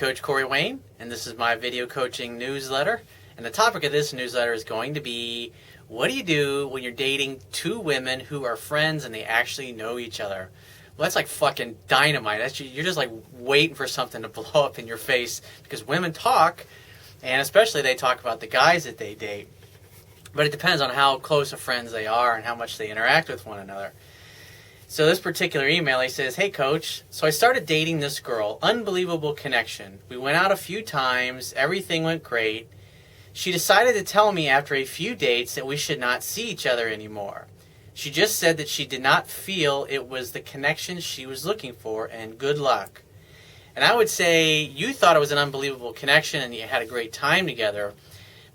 Coach Corey Wayne, and this is my video coaching newsletter. And the topic of this newsletter is going to be, what do you do when you're dating two women who are friends and they actually know each other? Well, that's like fucking dynamite. You're just like waiting for something to blow up in your face, because women talk, and especially they talk about the guys that they date. But it depends on how close of friends they are and how much they interact with one another. So this particular email, he says, "Hey coach, so I started dating this girl. Unbelievable connection. We went out a few times. Everything went great. She decided to tell me after a few dates that we should not see each other anymore. She just said that she did not feel it was the connection she was looking for, and good luck." And I would say you thought it was an unbelievable connection and you had a great time together.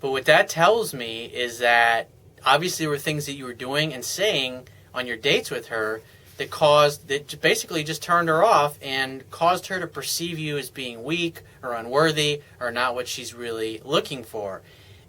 But what that tells me is that obviously there were things that you were doing and saying on your dates with her that basically just turned her off and caused her to perceive you as being weak or unworthy or not what she's really looking for.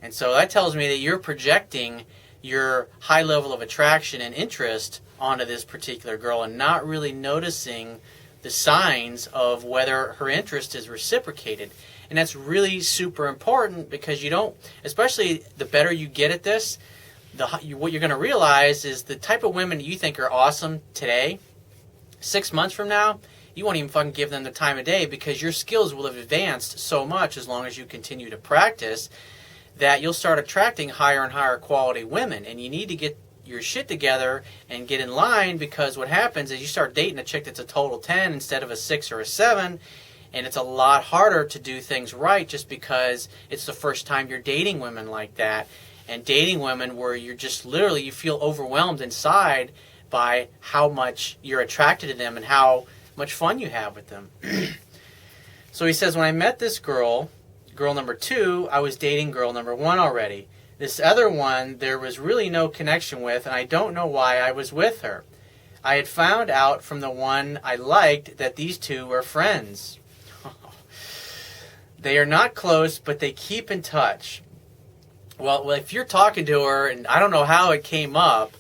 And so that tells me that you're projecting your high level of attraction and interest onto this particular girl and not really noticing the signs of whether her interest is reciprocated. And that's really super important, because you don't, especially the better you get at this, what you're going to realize is the type of women you think are awesome today, 6 months from now, you won't even fucking give them the time of day, because your skills will have advanced so much as long as you continue to practice that you'll start attracting higher and higher quality women. And you need to get your shit together and get in line, because what happens is you start dating a chick that's a total 10 instead of a 6 or a 7, and it's a lot harder to do things right just because it's the first time you're dating women like that. And dating women where you're just literally, you feel overwhelmed inside by how much you're attracted to them and how much fun you have with them. So he says, when I met this girl number 2, I was dating girl number 1 already. This other one, there was really no connection with, and I don't know why I was with her. I had found out from the one I liked that these two were friends. They are not close, but they keep in touch. Well, if you're talking to her, and I don't know how it came up,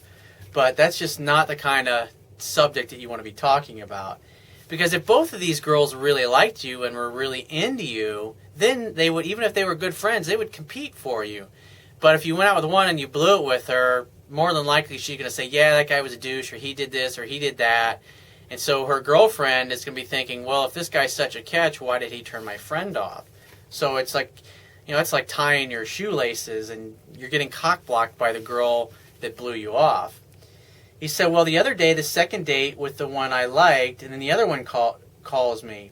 but that's just not the kind of subject that you want to be talking about. Because if both of these girls really liked you and were really into you, then they would, even if they were good friends, they would compete for you. But if you went out with one and you blew it with her, more than likely she's going to say, yeah, that guy was a douche, or he did this, or he did that. And so her girlfriend is going to be thinking, well, if this guy's such a catch, why did he turn my friend off? So it's like, it's like tying your shoelaces and you're getting cock-blocked by the girl that blew you off. He said, well, the other day, the second date with the one I liked, and then the other one calls me.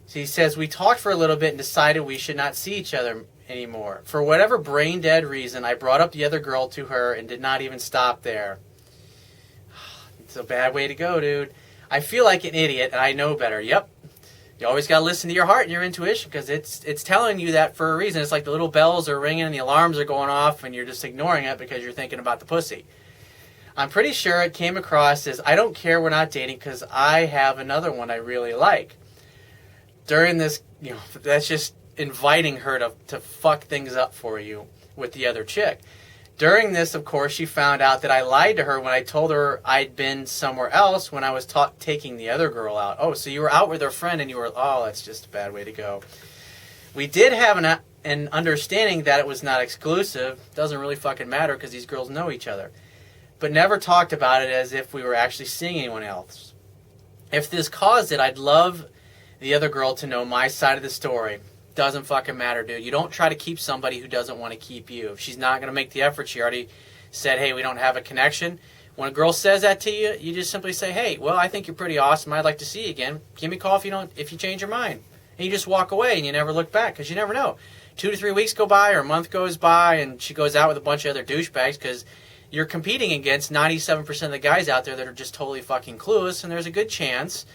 So he says, we talked for a little bit and decided we should not see each other anymore. For whatever brain-dead reason, I brought up the other girl to her and did not even stop there. It's a bad way to go, dude. I feel like an idiot, and I know better. Yep. You always got to listen to your heart and your intuition, because it's telling you that for a reason. It's like the little bells are ringing and the alarms are going off, and you're just ignoring it because you're thinking about the pussy. I'm pretty sure it came across as, I don't care, we're not dating because I have another one I really like. During this, that's just inviting her to fuck things up for you with the other chick. During this, of course, she found out that I lied to her when I told her I'd been somewhere else when I was taking the other girl out. Oh, so you were out with her friend and you were, oh, that's just a bad way to go. We did have an understanding that it was not exclusive. Doesn't really fucking matter because these girls know each other. But never talked about it as if we were actually seeing anyone else. If this caused it, I'd love the other girl to know my side of the story. Doesn't fucking matter, dude. You don't try to keep somebody who doesn't want to keep you. If she's not going to make the effort, she already said, hey, we don't have a connection. When a girl says that to you, you just simply say, hey, well, I think you're pretty awesome. I'd like to see you again. Give me a call if you change your mind. And you just walk away and you never look back, because you never know. 2 to 3 weeks go by or a month goes by and she goes out with a bunch of other douchebags, because you're competing against 97% of the guys out there that are just totally fucking clueless, and there's a good chance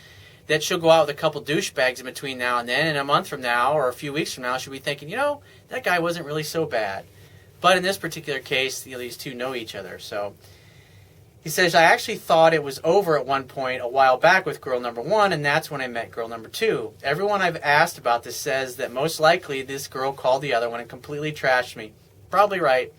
that she'll go out with a couple douchebags in between now and then, and a month from now or a few weeks from now she'll be thinking, that guy wasn't really so bad. But in this particular case, these two know each other. So he says, I actually thought it was over at one point a while back with girl number 1, and that's when I met girl number 2. Everyone I've asked about this says that most likely this girl called the other one and completely trashed me. Probably right.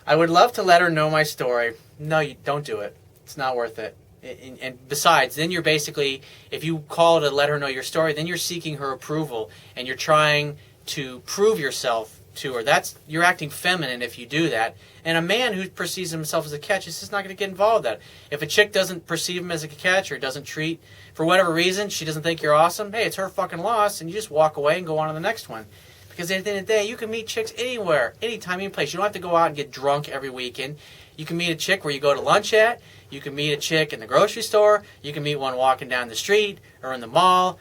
I would love to let her know my story. No, you don't do it. It's not worth it. And besides, then you're basically, if you call to let her know your story, then you're seeking her approval and you're trying to prove yourself to her. You're acting feminine if you do that. And a man who perceives himself as a catch is just not going to get involved in that. If a chick doesn't perceive him as a catch or doesn't treat, for whatever reason, she doesn't think you're awesome, hey, it's her fucking loss, and you just walk away and go on to the next one. Because at the end of the day, you can meet chicks anywhere, anytime, any place. You don't have to go out and get drunk every weekend. You can meet a chick where you go to lunch at. You can meet a chick in the grocery store. You can meet one walking down the street or in the mall.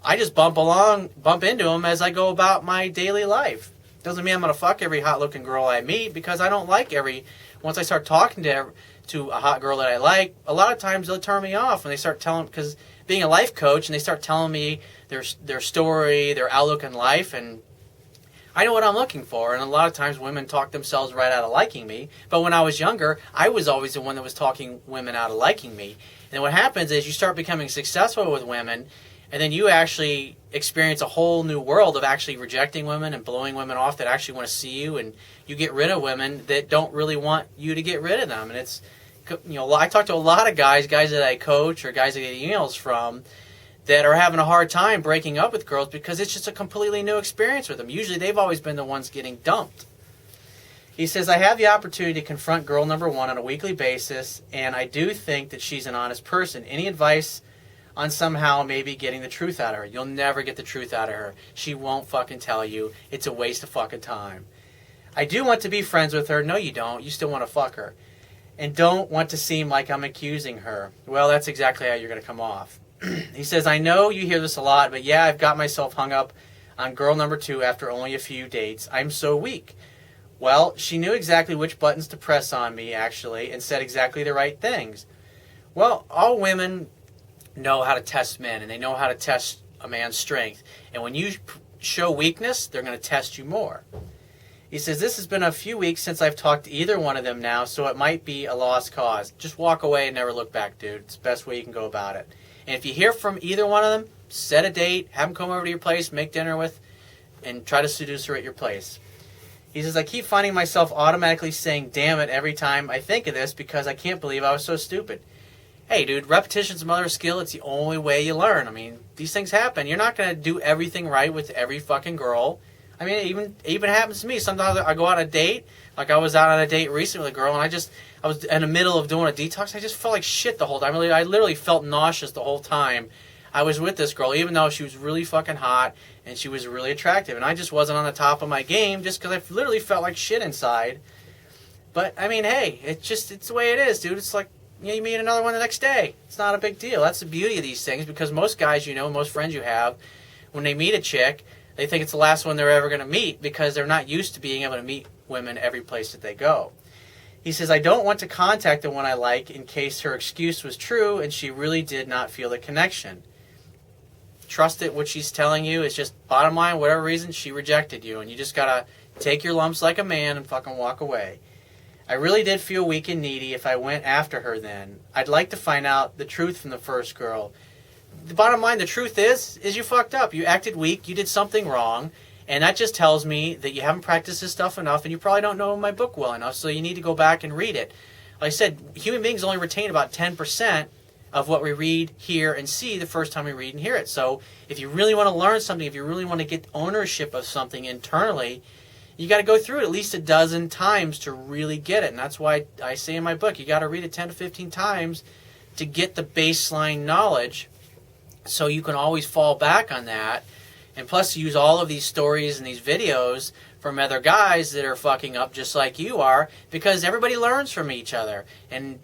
I just bump into them as I go about my daily life. Doesn't mean I'm going to fuck every hot-looking girl I meet, because I don't like once I start talking to a hot girl that I like, a lot of times they'll turn me off when they start telling, because being a life coach, and they start telling me their story, their outlook in life, and I know what I'm looking for. And a lot of times women talk themselves right out of liking me. But when I was younger, I was always the one that was talking women out of liking me. And what happens is you start becoming successful with women, and then you actually experience a whole new world of actually rejecting women and blowing women off that actually want to see you, and you get rid of women that don't really want you to get rid of them. And it's, I talk to a lot of guys that I coach or guys I get emails from that are having a hard time breaking up with girls because it's just a completely new experience with them. Usually they've always been the ones getting dumped. He says, I have the opportunity to confront girl number one on a weekly basis, and I do think that she's an honest person. Any advice on somehow maybe getting the truth out of her? You'll never get the truth out of her. She won't fucking tell you. It's a waste of fucking time. I do want to be friends with her. No, you don't. You still want to fuck her. And don't want to seem like I'm accusing her. Well, that's exactly how you're going to come off. He says, I know you hear this a lot, but yeah, I've got myself hung up on girl number two after only a few dates. I'm so weak. Well, she knew exactly which buttons to press on me, actually, and said exactly the right things. Well, all women know how to test men, and they know how to test a man's strength. And when you show weakness, they're going to test you more. He says, this has been a few weeks since I've talked to either one of them now, so it might be a lost cause. Just walk away and never look back, dude. It's the best way you can go about it. And if you hear from either one of them, set a date, have them come over to your place, make dinner with, and try to seduce her at your place. He says, I keep finding myself automatically saying, damn it, every time I think of this because I can't believe I was so stupid. Hey, dude, repetition's the mother of skill. It's the only way you learn. I mean, these things happen. You're not going to do everything right with every fucking girl. I mean, it even happens to me. Sometimes I go on a date. Like I was out on a date recently with a girl, and I was in the middle of doing a detox. I just felt like shit the whole time. I literally felt nauseous the whole time I was with this girl, even though she was really fucking hot and she was really attractive. And I just wasn't on the top of my game just because I literally felt like shit inside. But, I mean, hey, it's the way it is, dude. It's like, you meet another one the next day. It's not a big deal. That's the beauty of these things, because most guys, most friends you have, when they meet a chick, they think it's the last one they're ever going to meet because they're not used to being able to meet women every place that they go. He says, I don't want to contact the one I like in case her excuse was true and she really did not feel the connection. Trust that what she's telling you is just bottom line, whatever reason, she rejected you, and you just got to take your lumps like a man and fucking walk away. I really did feel weak and needy if I went after her then. I'd like to find out the truth from the first girl. The bottom line, the truth is you fucked up. You acted weak, you did something wrong, and that just tells me that you haven't practiced this stuff enough, and you probably don't know my book well enough, so you need to go back and read it. Like I said, human beings only retain about 10% of what we read, hear, and see the first time we read and hear it. So if you really want to learn something, if you really want to get ownership of something internally, you got to go through it at least a dozen times to really get it. And that's why I say in my book, you got to read it 10 to 15 times to get the baseline knowledge, so you can always fall back on that. And plus, use all of these stories and these videos from other guys that are fucking up just like you are, because everybody learns from each other. And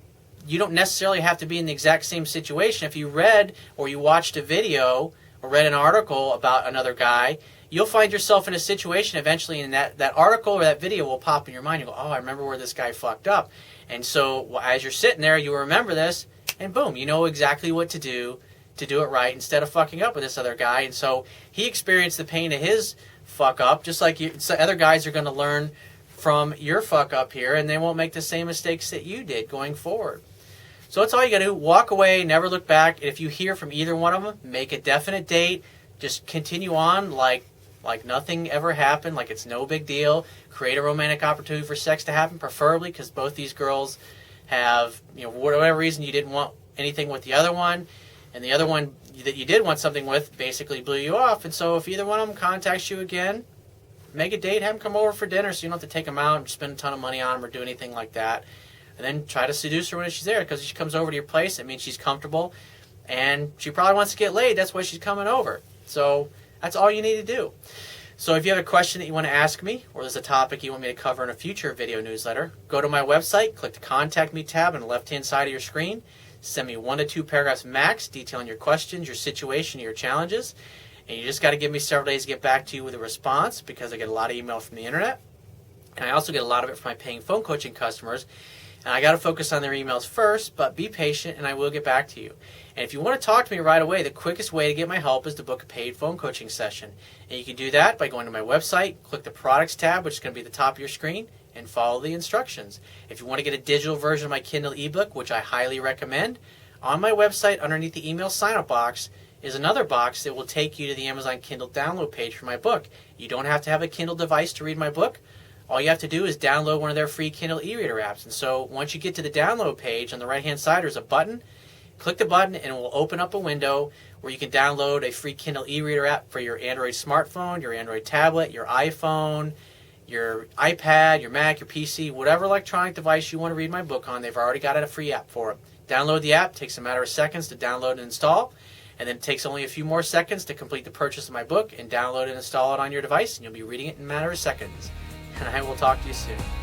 you don't necessarily have to be in the exact same situation. If you read or you watched a video or read an article about another guy, you'll find yourself in a situation eventually, and that article or that video will pop in your mind. You go, oh, I remember where this guy fucked up. And so as you're sitting there, you remember this, and boom, you know exactly what to do it right instead of fucking up with this other guy. And so he experienced the pain of his fuck up, just like you. So other guys are going to learn from your fuck up here, and they won't make the same mistakes that you did going forward. So that's all you got to do. Walk away, never look back. And if you hear from either one of them, make a definite date. Just continue on like nothing ever happened, like it's no big deal. Create a romantic opportunity for sex to happen, preferably, because both these girls have, whatever reason you didn't want anything with the other one, and the other one that you did want something with basically blew you off. And so if either one of them contacts you again, make a date, have them come over for dinner so you don't have to take them out and spend a ton of money on them or do anything like that. And then try to seduce her when she's there, because if she comes over to your place, it means she's comfortable and she probably wants to get laid. That's why she's coming over. So that's all you need to do. So if you have a question that you want to ask me, or there's a topic you want me to cover in a future video newsletter, go to my website, click the Contact Me tab on the left-hand side of your screen, send me 1 to 2 paragraphs max detailing your questions, your situation, your challenges, and you just got to give me several days to get back to you with a response, because I get a lot of email from the internet, and I also get a lot of it from my paying phone coaching customers. And I got to focus on their emails first, but be patient and I will get back to you. And if you want to talk to me right away, the quickest way to get my help is to book a paid phone coaching session. And you can do that by going to my website, click the Products tab, which is going to be at the top of your screen, and follow the instructions. If you want to get a digital version of my Kindle ebook, which I highly recommend, on my website underneath the email sign-up box is another box that will take you to the Amazon Kindle download page for my book. You don't have to have a Kindle device to read my book. All you have to do is download one of their free Kindle e-reader apps. And so once you get to the download page, on the right-hand side, there's a button. Click the button and it will open up a window where you can download a free Kindle e-reader app for your Android smartphone, your Android tablet, your iPhone, your iPad, your Mac, your PC, whatever electronic device you want to read my book on. They've already got a free app for it. Download the app. It takes a matter of seconds to download and install. And then it takes only a few more seconds to complete the purchase of my book and download and install it on your device. And you'll be reading it in a matter of seconds. And I will talk to you soon.